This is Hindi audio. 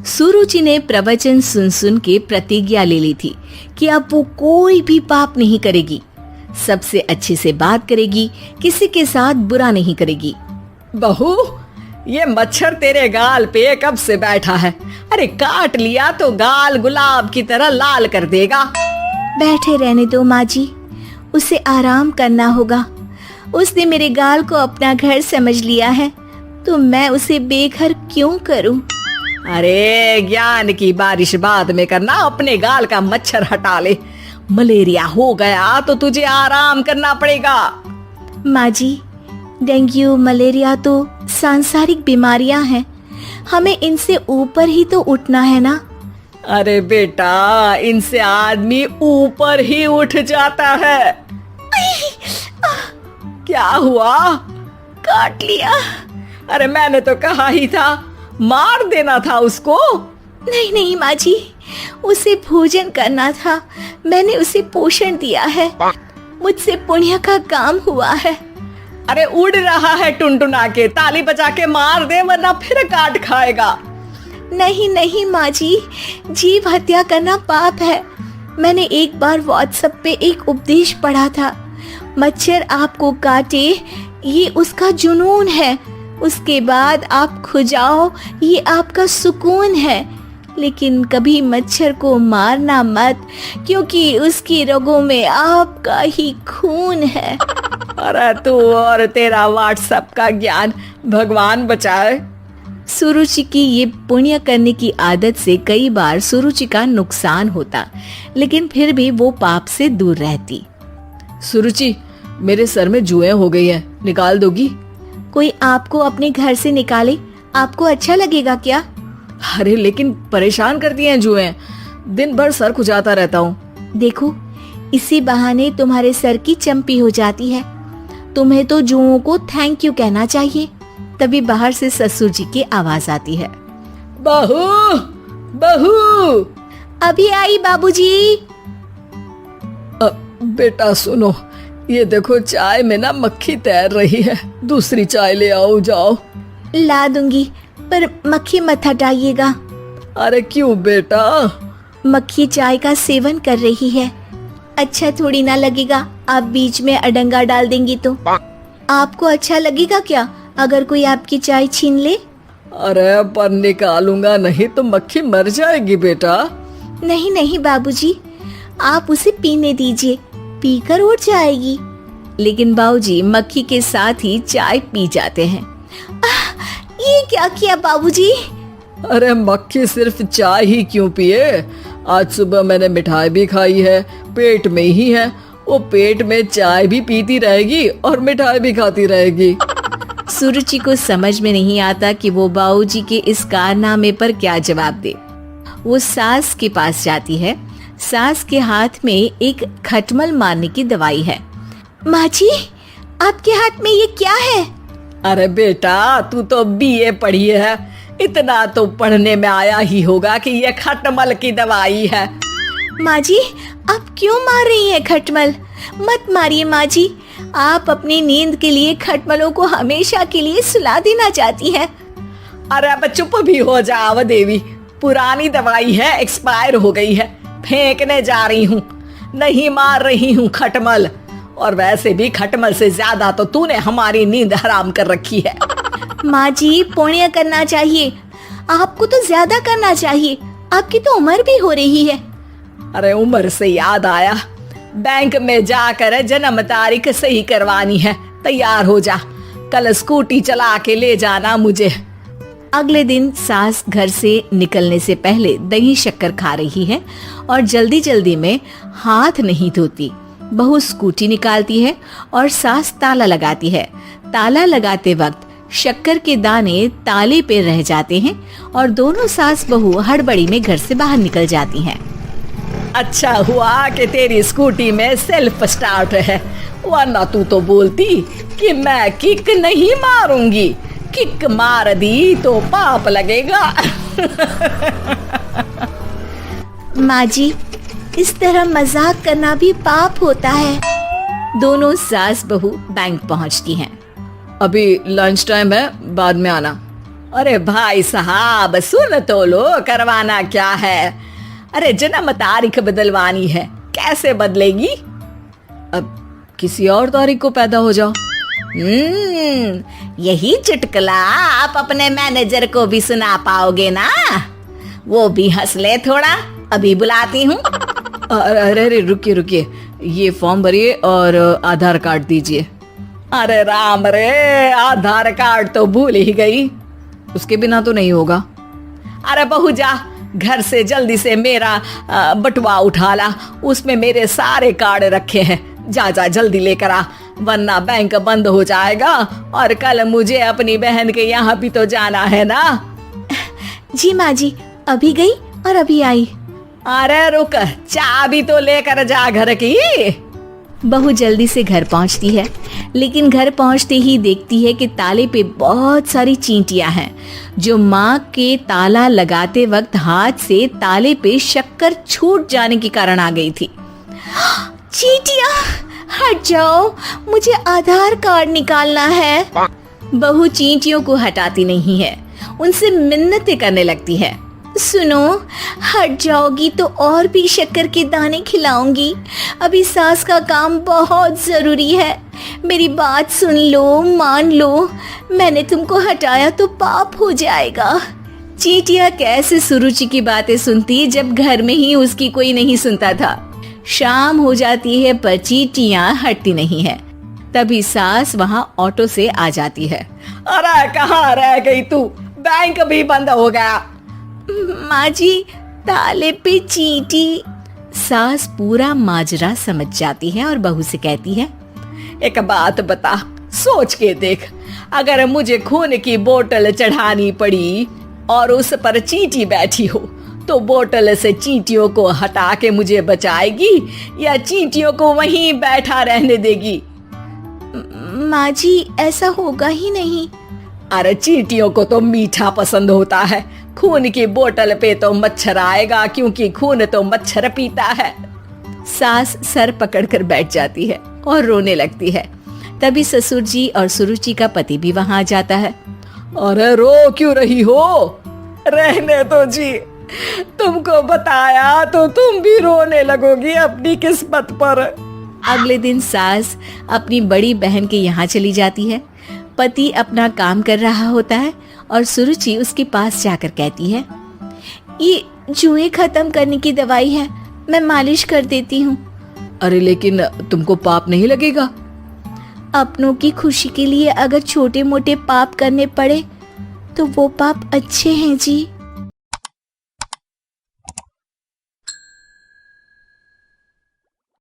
सुरुचि ने प्रवचन सुन सुन के प्रतिज्ञा ले ली थी कि अब वो कोई भी पाप नहीं करेगी, सबसे अच्छे से बात करेगी, किसी के साथ बुरा नहीं करेगी। बहू, ये मच्छर तेरे गाल पे कब से बैठा है? अरे काट लिया तो गाल गुलाब की तरह लाल कर देगा। बैठे रहने दो माँ जी, उसे आराम करना होगा। उसने मेरे गाल को अपना घर समझ लिया है, तो मैं उसे बेघर क्यों करूं? अरे ज्ञान की बारिश बाद में करना, अपने गाल का मच्छर हटा ले। मलेरिया हो गया तो तुझे आराम करना पड़ेगा। माँ जी, डेंगू मलेरिया तो सांसारिक बीमारियां हैं, हमें इनसे ऊपर ही तो उठना है ना। अरे बेटा, इनसे आदमी ऊपर ही उठ जाता है। क्या हुआ? काट लिया। अरे मैंने तो कहा ही था, मार देना था उसको। नहीं नहीं माँ जी, उसे भोजन करना था, मैंने उसे पोषण दिया है, मुझसे पुण्य का काम हुआ है। अरे उड़ रहा है टुनटुना के, ताली बजा के मार दे वरना फिर काट खाएगा। नहीं नहीं माँ जी, जीव हत्या करना पाप है। मैंने एक बार व्हाट्सएप पे एक उपदेश पढ़ा था, मच्छर आपको काटे ये उसका जुनून है, उसके बाद आप खुजाओ ये आपका सुकून है, लेकिन कभी मच्छर को मारना मत, क्योंकि उसकी रगों में आपका ही खून है। अरे तू और तेरा व्हाट्सएप का ज्ञान, भगवान बचाए। सुरुचि की ये पुण्य करने की आदत से कई बार सुरुचि का नुकसान होता, लेकिन फिर भी वो पाप से दूर रहती। सुरुचि, मेरे सर में जुएं हो गई है, निकाल दोगी? कोई आपको अपने घर से निकाले, आपको अच्छा लगेगा क्या? अरे लेकिन परेशान करती हैं जुएं, दिन भर सर खुजाता रहता हूँ। देखो, इसी बहाने तुम्हारे सर की चंपी हो जाती है। तुम्हें तो जुओं को थैंक यू कहना चाहिए। तभी बाहर से ससुर जी की आवाज आती है। बहू, बहू। अभी आई बाबूजी। बेटा सुनो, ये देखो चाय में ना मक्खी तैर रही है, दूसरी चाय ले आओ जाओ। ला दूंगी, पर मक्खी मत हटाइएगा। अरे क्यों बेटा? मक्खी चाय का सेवन कर रही है, अच्छा थोड़ी ना लगेगा आप बीच में अडंगा डाल देंगी तो। आपको अच्छा लगेगा क्या अगर कोई आपकी चाय छीन ले? अरे पर निकालूंगा नहीं तो मक्खी मर जाएगी बेटा। नहीं नहीं बाबूजी, आप उसे पीने दीजिए, पीकर उड़ जाएगी। लेकिन बाबूजी मक्खी के साथ ही चाय पी जाते हैं। ये क्या किया बाबूजी? अरे मक्खी सिर्फ चाय ही क्यों पिए, आज सुबह मैंने मिठाई भी खाई है, पेट में ही है, वो पेट में चाय भी पीती रहेगी और मिठाई भी खाती रहेगी। सुरुचि को समझ में नहीं आता कि वो बाबूजी के इस कारनामे पर क्या जवाब दे। वो सास के पास जाती है। सास के हाथ में एक खटमल मारने की दवाई है। माँ जी, आपके हाथ में ये क्या है? अरे बेटा, तू तो बीए पढ़ी है, इतना तो पढ़ने में आया ही होगा कि ये खटमल की दवाई है। माँ जी, आप क्यों मार रही हैं खटमल? मत मारिए माँ जी, आप अपनी नींद के लिए खटमलों को हमेशा के लिए सुला देना चाहती हैं। अरे अब चुप भी हो जाओ देवी, पुरानी दवाई है, एक्सपायर हो गई है, फेंकने जा रही हूँ, नहीं मार रही हूँ खटमल। और वैसे भी खटमल से ज्यादा तो तूने हमारी नींद हराम कर रखी है। माँ जी, पुण्य करना चाहिए, आपको तो ज्यादा करना चाहिए, आपकी तो उम्र भी हो रही है। अरे उम्र से याद आया, बैंक में जाकर जन्म तारीख सही करवानी है, तैयार हो जा, कल स्कूटी चला के ले जाना मुझे। अगले दिन सास घर से निकलने से पहले दही शक्कर खा रही है और जल्दी जल्दी में हाथ नहीं धोती। बहू स्कूटी निकालती है और सास ताला लगाती है। ताला लगाते वक्त शक्कर के दाने ताले पे रह जाते हैं और दोनों सास बहू हड़बड़ी में घर से बाहर निकल जाती हैं। अच्छा हुआ कि तेरी स्कूटी में सेल्फ स्टार्ट है, वरना तू तो बोलती कि मैं किक नहीं मारूंगी, किक मार दी तो पाप लगेगा। माँ जी, इस तरह मजाक करना भी पाप होता है। दोनों सास बहू बैंक पहुँचती हैं। अभी लंच टाइम है, बाद में आना। अरे भाई साहब सुन तो लो, करवाना क्या है? अरे जन्म तारीख बदलवानी है, कैसे बदलेगी? अब किसी और तारीख को पैदा हो जाओ। यही चुटकुला आप अपने मैनेजर को भी सुना पाओगे ना? वो भी हंस ले थोड़ा, अभी बुलाती हूँ। अरे रुकिए रुकिए, ये फॉर्म भरिए और आधार कार्ड दीजिए। अरे राम रे, आधार कार्ड तो भूल ही गई, उसके बिना तो नहीं होगा। अरे बहू जा, घर से जल्दी से मेरा बटुआ उठा ला, उसमें मेरे सारे कार्ड रखे हैं। जा जा जल्दी लेकर आ, वरना बैंक बंद हो जाएगा और कल मुझे अपनी बहन के यहाँ भी तो जाना है ना। जी माँ जी, अभी गई और अभी आई। अरे रुक, चाबी तो लेकर जा घर की। बहू जल्दी से घर पहुंचती है, लेकिन घर पहुंचते ही देखती है कि ताले पे बहुत सारी चींटियां हैं, जो माँ के ताला लगाते वक्त हाथ से ताले पे शक्कर छूट जाने के कारण आ गई थी। चींटियां, हट जाओ, मुझे आधार कार्ड निकालना है। बहू चींटियों को हटाती नहीं है, उनसे मिन्नतें करने लगती है। सुनो, हट जाओगी तो और भी शक्कर के दाने खिलाऊंगी। अभी सास का काम बहुत जरूरी है, मेरी बात सुन लो, मान लो। मैंने तुमको हटाया तो पाप हो जाएगा। चींटियां कैसे सुरुचि की बातें सुनती जब घर में ही उसकी कोई नहीं सुनता था। शाम हो जाती है पर चींटियां हटती नहीं है। तभी सास वहाँ ऑटो से आ जाती है। अरे कहाँ रह गई तू? बैंक भी बंद हो गया। माँ जी, ताले पे चींटी। सास पूरा माजरा समझ जाती है और बहू से कहती है, एक बात बता, सोच के देख, अगर मुझे खून की बोतल चढ़ानी पड़ी और उस पर चींटी बैठी हो, तो बोतल से चींटियों को हटा के मुझे बचाएगी या चींटियों को वहीं बैठा रहने देगी? माँ जी, ऐसा होगा ही नहीं। अरे चींटियों को तो मीठा पसंद होता है, खून की बोतल पे तो मच्छर आएगा, क्योंकि खून तो मच्छर पीता है। सास सर पकड़कर बैठ जाती है और रोने लगती है। तभी ससुर जी और सुरुचि का पति भी वहां आ जाता है। अरे रो क्यों रही हो? रहने दो जी, तुमको बताया तो तुम भी रोने लगोगी अपनी किस्मत पर। अगले दिन सास अपनी बड़ी बहन के यहाँ चली जाती है। पति अपना काम कर रहा होता है और सुरुचि उसके पास जाकर कहती है, ये जुए खत्म करने की दवाई है, मैं मालिश कर देती हूँ। अरे लेकिन तुमको पाप नहीं लगेगा? अपनों की खुशी के लिए अगर छोटे मोटे पाप करने पड़े तो वो पाप अच्छे हैं जी।